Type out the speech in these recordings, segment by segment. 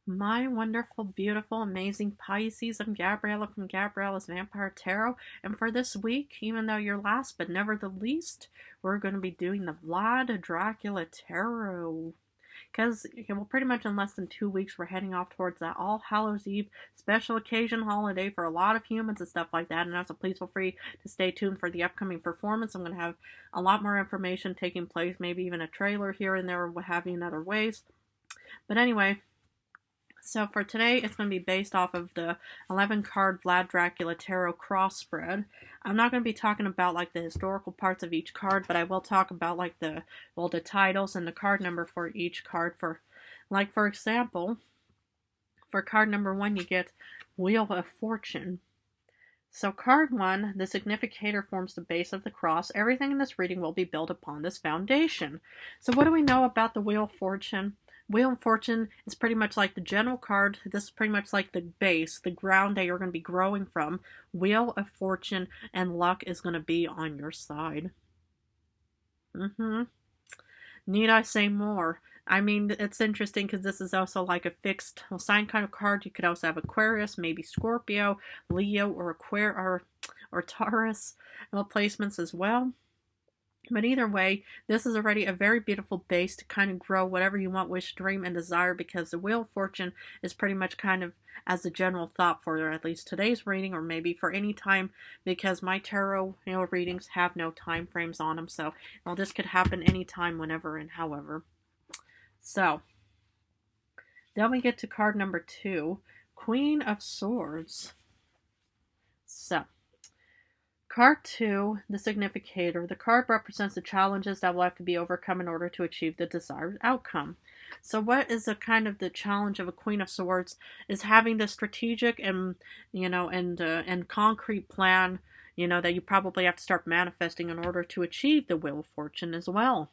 My wonderful, beautiful, amazing Pisces. I'm Gabriella from Gabriella's Vampire Tarot. And for this week, even though you're last but never the least, we're going to be doing the Vlad Dracula Tarot. Because, well, pretty much in less than 2 weeks, we're heading off towards that All Hallows Eve special occasion holiday for a lot of humans and stuff like that. And also, please feel free to stay tuned for the upcoming performance. I'm going to have a lot more information taking place, maybe even a trailer here and there, or what have you in other ways. But anyway, so for today, it's going to be based off of the 11 card Vlad Dracula Tarot cross spread. I'm not going to be talking about like the historical parts of each card, but I will talk about like the titles and the card number for each card. For example, for card number 1, you get Wheel of Fortune. So card 1, the significator forms the base of the cross. Everything in this reading will be built upon this foundation. So what do we know about the Wheel of Fortune? Wheel of Fortune is pretty much like the general card. This is pretty much like the base, the ground that you're going to be growing from. Wheel of Fortune and luck is going to be on your side. Need I say more? I mean, it's interesting because this is also like a fixed sign kind of card. You could also have Aquarius, maybe Scorpio, Leo, or or Taurus placements as well. But either way, this is already a very beautiful base to kind of grow whatever you want, wish, dream, and desire, because the Wheel of Fortune is pretty much kind of as a general thought for at least today's reading, or maybe for any time, because my tarot readings have no time frames on them. So this could happen anytime, whenever, and however. So then we get to card number 2, Queen of Swords. So card 2, the significator. The card represents the challenges that will have to be overcome in order to achieve the desired outcome. So what is the challenge of a Queen of Swords is having the strategic and concrete plan, that you probably have to start manifesting in order to achieve the Wheel of Fortune as well.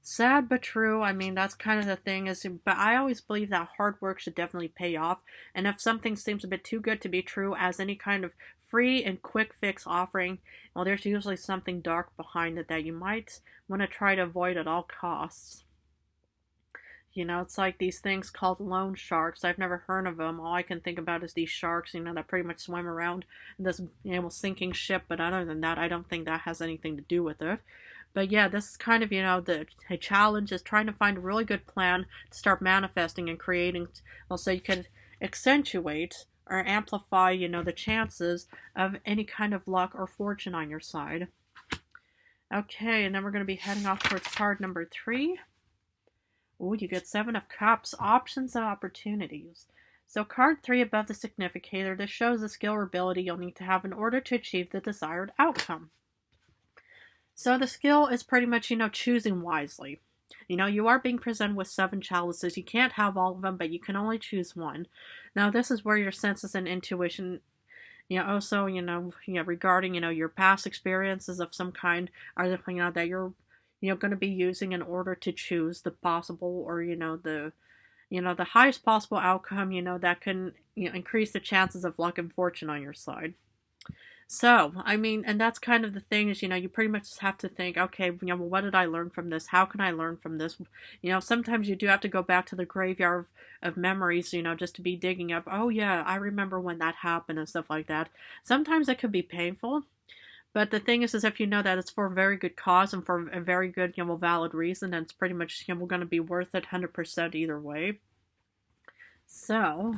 Sad but true. I mean, that's kind of the thing but I always believe that hard work should definitely pay off. And if something seems a bit too good to be true as any kind of free and quick fix offering, well, there's usually something dark behind it that you might want to try to avoid at all costs. It's like these things called loan sharks. I've never heard of them. All I can think about is these sharks, that pretty much swim around this, sinking ship. But other than that, I don't think that has anything to do with it. But yeah, this is kind of, the challenge is trying to find a really good plan to start manifesting and creating, so you can accentuate or amplify, the chances of any kind of luck or fortune on your side. Okay, and then we're going to be heading off towards card number 3. Ooh, you get 7 of Cups, options and opportunities. So card 3 above the significator, this shows the skill or ability you'll need to have in order to achieve the desired outcome. So the skill is pretty much, choosing wisely. You are being presented with 7 chalices. You can't have all of them, but you can only choose one. Now, this is where your senses and intuition, also, regarding, your past experiences of some kind are, that you're, going to be using in order to choose the possible or, the highest possible outcome, that can, increase the chances of luck and fortune on your side. So, I mean, and that's kind of the thing is, you pretty much just have to think, okay, well, what did I learn from this? How can I learn from this? Sometimes you do have to go back to the graveyard of memories, just to be digging up, oh yeah, I remember when that happened and stuff like that. Sometimes it could be painful, but the thing is if you know that it's for a very good cause and for a very good, valid reason, then it's pretty much, going to be worth it 100% either way. So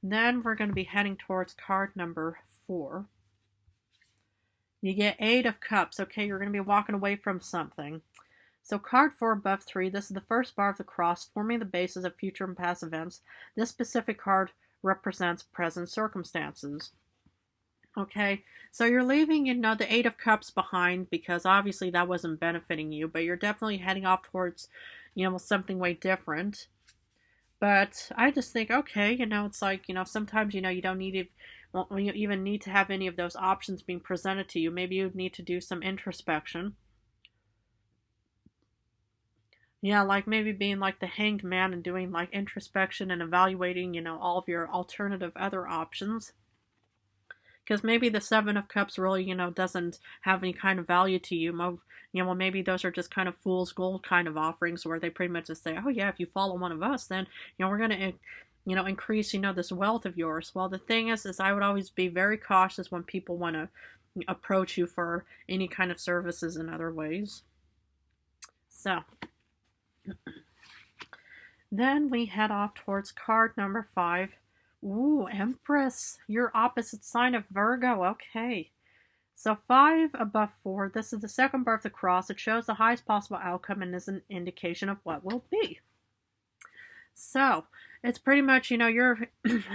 then we're going to be heading towards card number 4. You get 8 of Cups. Okay, you're going to be walking away from something. So card 4 above 3, this is the first bar of the cross, forming the basis of future and past events. This specific card represents present circumstances. Okay, so you're leaving, the 8 of Cups behind because obviously that wasn't benefiting you, but you're definitely heading off towards, something way different. But I just think, okay, it's like, sometimes, you don't need to, you even need to have any of those options being presented to you. Maybe you need to do some introspection. Yeah, like maybe being like the hanged man and doing like introspection and evaluating, all of your alternative other options. Because maybe the Seven of Cups really, doesn't have any kind of value to you. Well, maybe those are just kind of fool's gold kind of offerings where they pretty much just say, oh yeah, if you follow one of us, then, we're going to, increase, this wealth of yours. Well, the thing is I would always be very cautious when people want to approach you for any kind of services in other ways. So, then we head off towards card number 5. Ooh, Empress, your opposite sign of Virgo. Okay. So 5 above 4, this is the second bar of the cross. It shows the highest possible outcome and is an indication of what will be. So it's pretty much, you're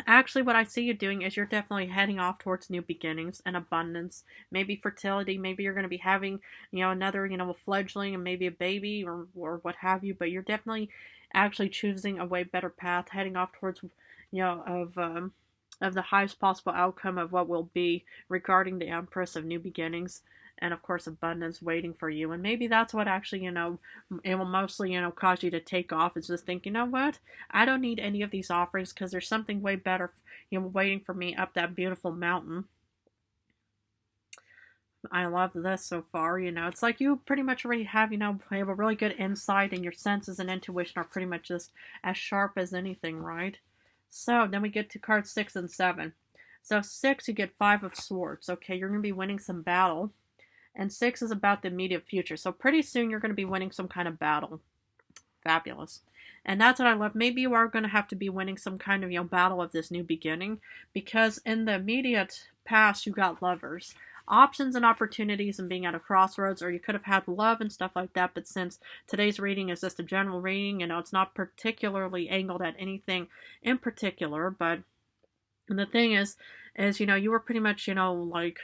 actually what I see you doing is you're definitely heading off towards new beginnings and abundance, maybe fertility, maybe you're going to be having, another, a fledgling and maybe a baby or what have you, but you're definitely actually choosing a way better path, heading off towards, of the highest possible outcome of what will be regarding the Empress of new beginnings and of course abundance waiting for you. And maybe that's what actually, it will mostly, cause you to take off, is just think, what? I don't need any of these offerings because there's something way better, waiting for me up that beautiful mountain. I love this so far, it's like you pretty much already have, have a really good insight, and your senses and intuition are pretty much just as sharp as anything, right? So then we get to cards 6 and 7. So 6, you get 5 of Swords. Okay, you're going to be winning some battle. And 6 is about the immediate future. So pretty soon you're going to be winning some kind of battle. Fabulous. And that's what I love. Maybe you are going to have to be winning some kind of, battle of this new beginning. Because in the immediate past, you got Lovers. Options and opportunities and being at a crossroads, or you could have had love and stuff like that, but since today's reading is just a general reading, it's not particularly angled at anything in particular, but the thing is you were pretty much, like,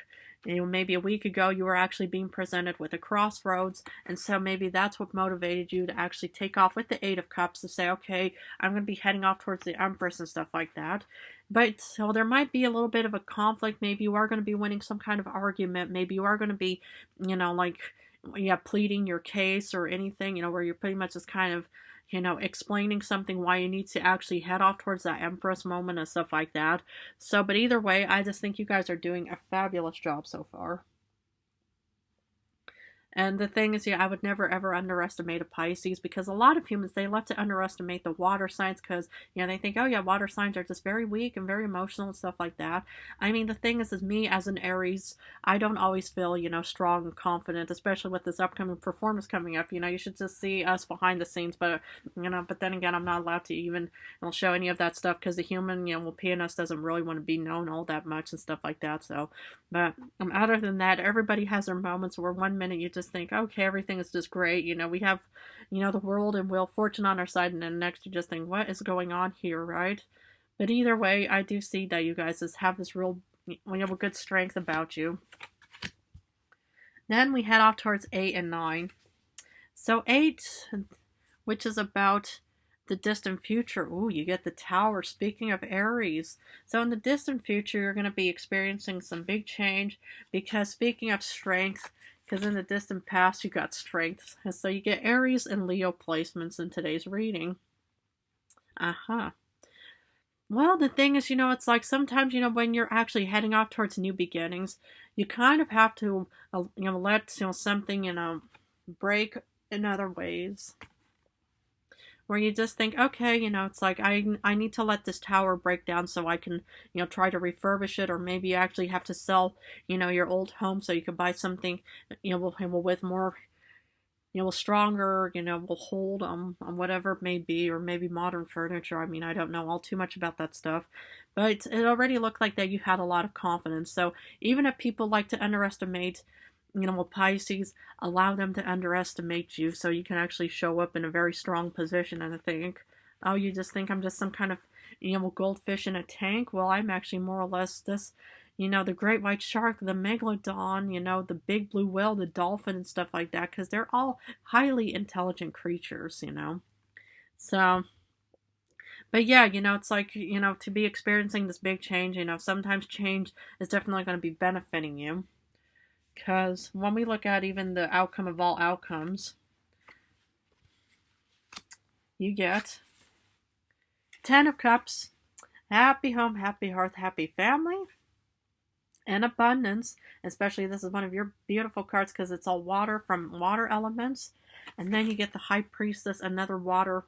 maybe a week ago you were actually being presented with a crossroads, and so maybe that's what motivated you to actually take off with the 8 of Cups to say, okay, I'm going to be heading off towards the Empress and stuff like that. But so there might be a little bit of a conflict. Maybe you are going to be winning some kind of argument. Maybe you are going to be, pleading your case or anything, where you're pretty much just kind of, explaining something why you need to actually head off towards that Empress moment and stuff like that. So, but either way, I just think you guys are doing a fabulous job so far. And the thing is, I would never ever underestimate a Pisces, because a lot of humans, they love to underestimate the water signs because, they think, oh yeah, water signs are just very weak and very emotional and stuff like that. I mean, the thing is me as an Aries, I don't always feel, strong and confident, especially with this upcoming performance coming up. You should just see us behind the scenes, but, but then again, I'm not allowed to even show any of that stuff because the human, PNS doesn't really want to be known all that much and stuff like that. So, but other than that, everybody has their moments where one minute you just think, okay, everything is just great. We have, the world and Wheel of Fortune on our side, and then next you just think, what is going on here, right? But either way, I do see that you guys just have this real, a good strength about you. Then we head off towards 8 and 9. So 8, which is about the distant future. Ooh, you get the Tower. Speaking of Aries. So in the distant future, you're going to be experiencing some big change, because speaking of strength, because in the distant past, you got strength. And so you get Aries and Leo placements in today's reading. Well, the thing is, it's like sometimes, when you're actually heading off towards new beginnings, you kind of have to, let, something, break in other ways. Where you just think, okay, it's like I need to let this tower break down so I can, try to refurbish it, or maybe you actually have to sell, your old home so you can buy something, with more, stronger, will hold on whatever it may be, or maybe modern furniture. I mean, I don't know all too much about that stuff, but it already looked like that you had a lot of confidence. So even if people like to underestimate, Pisces, allow them to underestimate you so you can actually show up in a very strong position and think, oh, you just think I'm just some kind of, goldfish in a tank? Well, I'm actually more or less this, the great white shark, the megalodon, the big blue whale, the dolphin and stuff like that, because they're all highly intelligent creatures, So, but yeah, it's like, to be experiencing this big change, sometimes change is definitely going to be benefiting you. Because when we look at even the outcome of all outcomes, you get 10 of Cups, happy home, happy hearth, happy family. and abundance. Especially this is one of your beautiful cards because it's all water from water elements. And then you get the High Priestess, another water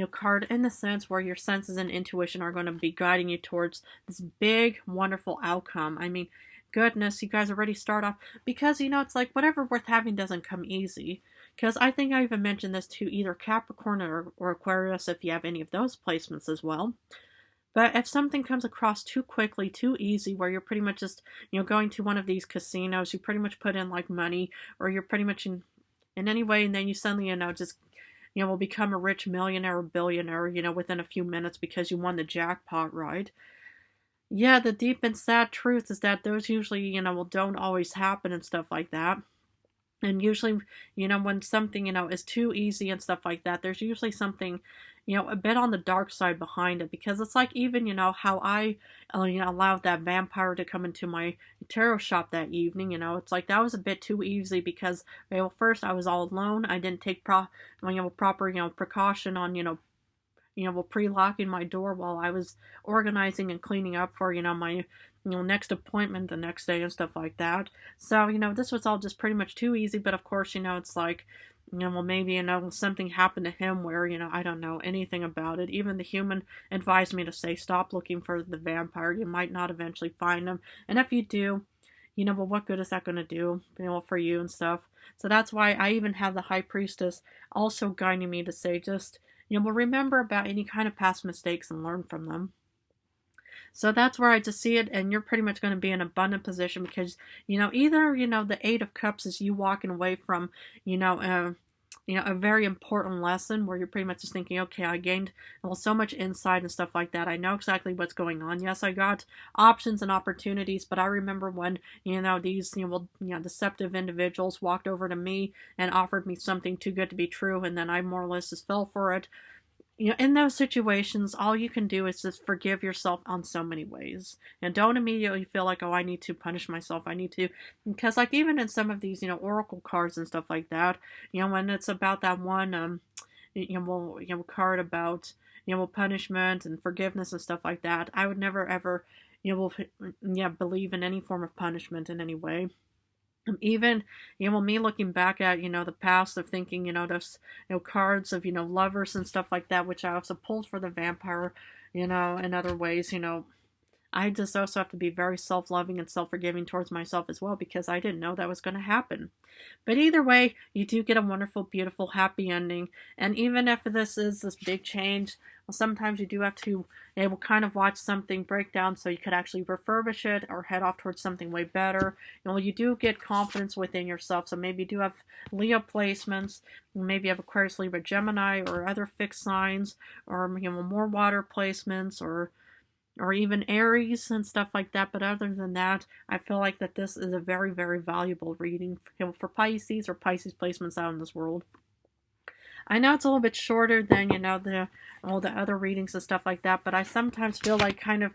card in the sense where your senses and intuition are going to be guiding you towards this big, wonderful outcome. I mean, goodness, you guys already start off because it's like whatever worth having doesn't come easy. Because I think I even mentioned this to either Capricorn or Aquarius if you have any of those placements as well. But if something comes across too quickly, too easy, where you're pretty much just, going to one of these casinos, you pretty much put in like money, or you're pretty much in any way, and then you suddenly, just, will become a rich millionaire or billionaire, within a few minutes because you won the jackpot, right? Yeah, the deep and sad truth is that those usually, don't always happen and stuff like that. And usually, when something, is too easy and stuff like that, there's usually something, a bit on the dark side behind it. Because it's like even, how I, allowed that vampire to come into my tarot shop that evening, it's like that was a bit too easy because, well, first I was all alone. I didn't take proper, precaution on, pre-locking my door while I was organizing and cleaning up for, my, next appointment the next day and stuff like that. So, this was all just pretty much too easy. But of course, it's like, well, maybe, something happened to him where, I don't know anything about it. Even the human advised me to say, stop looking for the vampire. You might not eventually find him. And if you do, well, what good is that going to do, for you and stuff? So that's why I even have the High Priestess also guiding me to say, just, well, remember about any kind of past mistakes and learn from them. So that's where I just see it, and you're pretty much going to be in an abundant position because, either, the Eight of Cups is you walking away from, a very important lesson where you're pretty much just thinking, okay, I gained, well, so much insight and stuff like that. I know exactly what's going on. Yes, I got options and opportunities, but I remember when, these, deceptive individuals walked over to me and offered me something too good to be true, and then I more or less just fell for it. In those situations, all you can do is just forgive yourself on so many ways. And don't immediately feel like, oh, I need to punish myself. I need to, because like even in some of these, oracle cards and stuff like that, when it's about that one, card about, punishment and forgiveness and stuff like that, I would never ever, believe in any form of punishment in any way. Even, me looking back at, the past of thinking, those, cards of, lovers and stuff like that, which I also pulled for the vampire, in other ways, I just also have to be very self-loving and self-forgiving towards myself as well because I didn't know that was going to happen. But either way, you do get a wonderful, beautiful, happy ending. And even if this is this big change, well, sometimes you do have to kind of watch something break down so you could actually refurbish it or head off towards something way better. You do get confidence within yourself. So maybe you do have Leo placements. Maybe you have Aquarius, Libra, Gemini, or other fixed signs, or more water placements, or even Aries and stuff like that. But other than that, I feel like that this is a very, very valuable reading for Pisces or Pisces placements out in this world. I know it's a little bit shorter than, all the other readings and stuff like that, but I sometimes feel like kind of,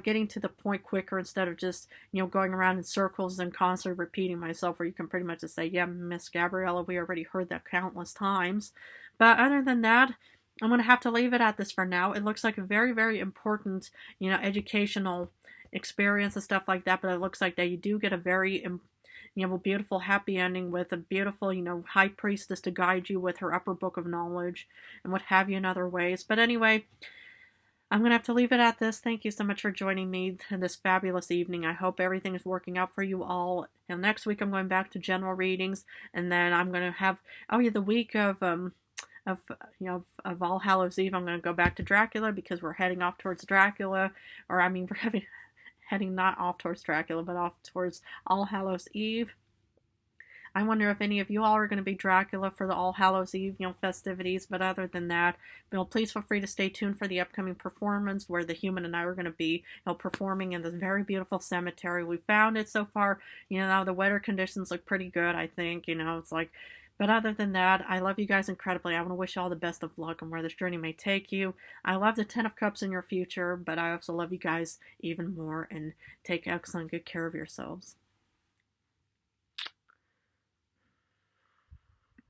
getting to the point quicker instead of just, going around in circles and constantly repeating myself, where you can pretty much just say, yeah, Miss Gabriella, we already heard that countless times. But other than that, I'm going to have to leave it at this for now. It looks like a very, very important, educational experience and stuff like that, but it looks like that you do get a very, beautiful, happy ending with a beautiful, high priestess to guide you with her upper book of knowledge and what have you in other ways. But anyway, I'm going to have to leave it at this. Thank you so much for joining me this fabulous evening. I hope everything is working out for you all. And next week I'm going back to general readings, and then I'm going to have, the week of All Hallows Eve, I'm going to go back to Dracula because we're heading off towards Dracula, or I mean, we're heading not off towards Dracula, but off towards All Hallows Eve. I wonder if any of you all are going to be Dracula for the All Hallows Eve, festivities. But other than that, please feel free to stay tuned for the upcoming performance where the human and I are going to be, performing in this very beautiful cemetery. We found it so far. The weather conditions look pretty good, I think. It's like, but other than that, I love you guys incredibly. I want to wish you all the best of luck on where this journey may take you. I love the Ten of Cups in your future, but I also love you guys even more, and take excellent good care of yourselves.